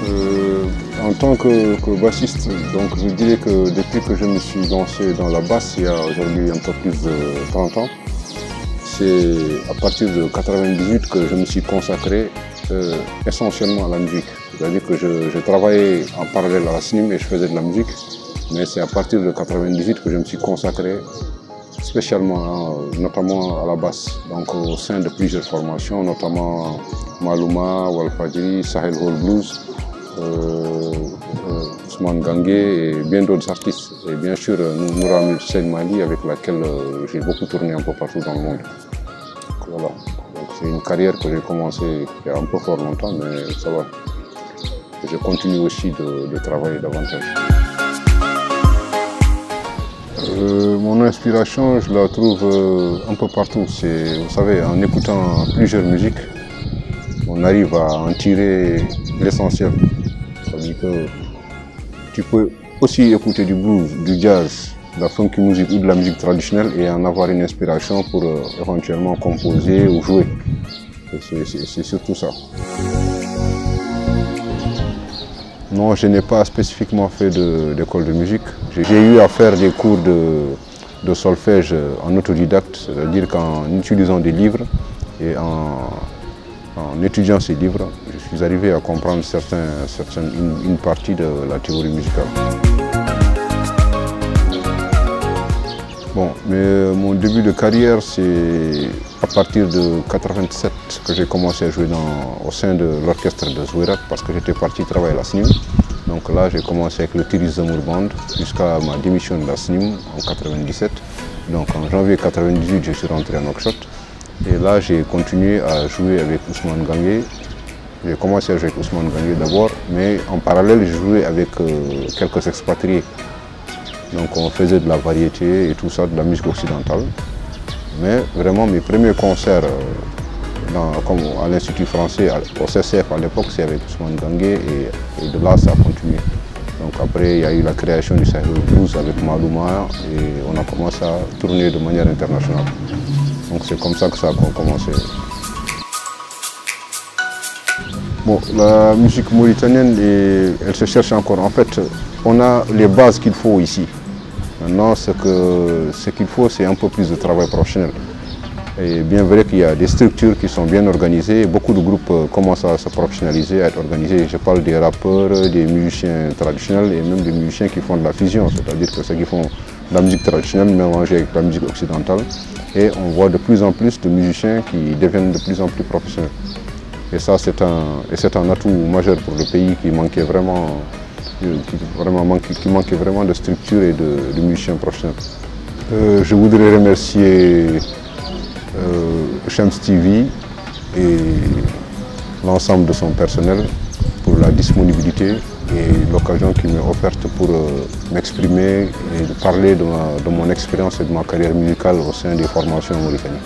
Euh, En tant que bassiste, donc je dirais que depuis que je me suis lancé dans la basse il y a aujourd'hui un peu plus de 30 ans, c'est à partir de 98 que je me suis consacré essentiellement à la musique. C'est-à-dire que je travaillais en parallèle à la SNIM et je faisais de la musique, mais c'est à partir de 98 que je me suis consacré spécialement, notamment à la basse, donc au sein de plusieurs formations, notamment Maluma, Walfadjri, Sahel Hall Blues, Ousmane Gangué et bien d'autres artistes. Et bien sûr, Noura Hussein Mali, avec laquelle j'ai beaucoup tourné un peu partout dans le monde. Voilà. Donc c'est une carrière que j'ai commencée il y a un peu fort longtemps, mais ça va. Je continue aussi de travailler davantage. Mon inspiration, je la trouve un peu partout. C'est, vous savez, en écoutant plusieurs musiques, on arrive à en tirer l'essentiel. C'est-à-dire que tu peux aussi écouter du blues, du jazz, de la funky music ou de la musique traditionnelle et en avoir une inspiration pour éventuellement composer ou jouer. C'est surtout ça. Non, je n'ai pas spécifiquement fait d'école de musique. J'ai eu à faire des cours de solfège en autodidacte, c'est-à-dire qu'en utilisant des livres et en étudiant ces livres, je suis arrivé à comprendre une partie de la théorie musicale. Bon, mais mon début de carrière, c'est à partir de 87 que j'ai commencé à jouer au sein de l'orchestre de Zouérat parce que j'étais parti travailler à la SNIM. Donc là, j'ai commencé avec le Tiris Zamour Band jusqu'à ma démission de la SNIM en 97. Donc en janvier 98, je suis rentré à Nouakchott. Et là, j'ai continué à jouer avec Ousmane Gangué. J'ai commencé à jouer avec Ousmane Gangué d'abord, mais en parallèle, je jouais avec quelques expatriés. Donc on faisait de la variété et tout ça, de la musique occidentale. Mais vraiment, mes premiers concerts comme à l'Institut français, au CCF à l'époque, c'est avec Ousmane Gangué et de là, ça a continué. Donc après, il y a eu la création du Sahel Blues avec Maluma et on a commencé à tourner de manière internationale. Donc c'est comme ça que ça a commencé. Bon, la musique mauritanienne, elle se cherche encore. En fait, on a les bases qu'il faut ici. Maintenant, ce qu'il faut, c'est un peu plus de travail professionnel. Et bien vrai qu'il y a des structures qui sont bien organisées, beaucoup de groupes commencent à se professionnaliser, à être organisés. Je parle des rappeurs, des musiciens traditionnels et même des musiciens qui font de la fusion, c'est-à-dire que ceux qui font de la musique traditionnelle mélangée avec la musique occidentale. Et on voit de plus en plus de musiciens qui deviennent de plus en plus professionnels. Et ça, c'est un atout majeur pour le pays qui manquait vraiment de structure et de musiciens professionnels. Je voudrais remercier Shams TV et l'ensemble de son personnel pour la disponibilité et l'occasion qu'il m'a offerte pour m'exprimer et de parler de mon expérience et de ma carrière musicale au sein des formations mauritaniennes.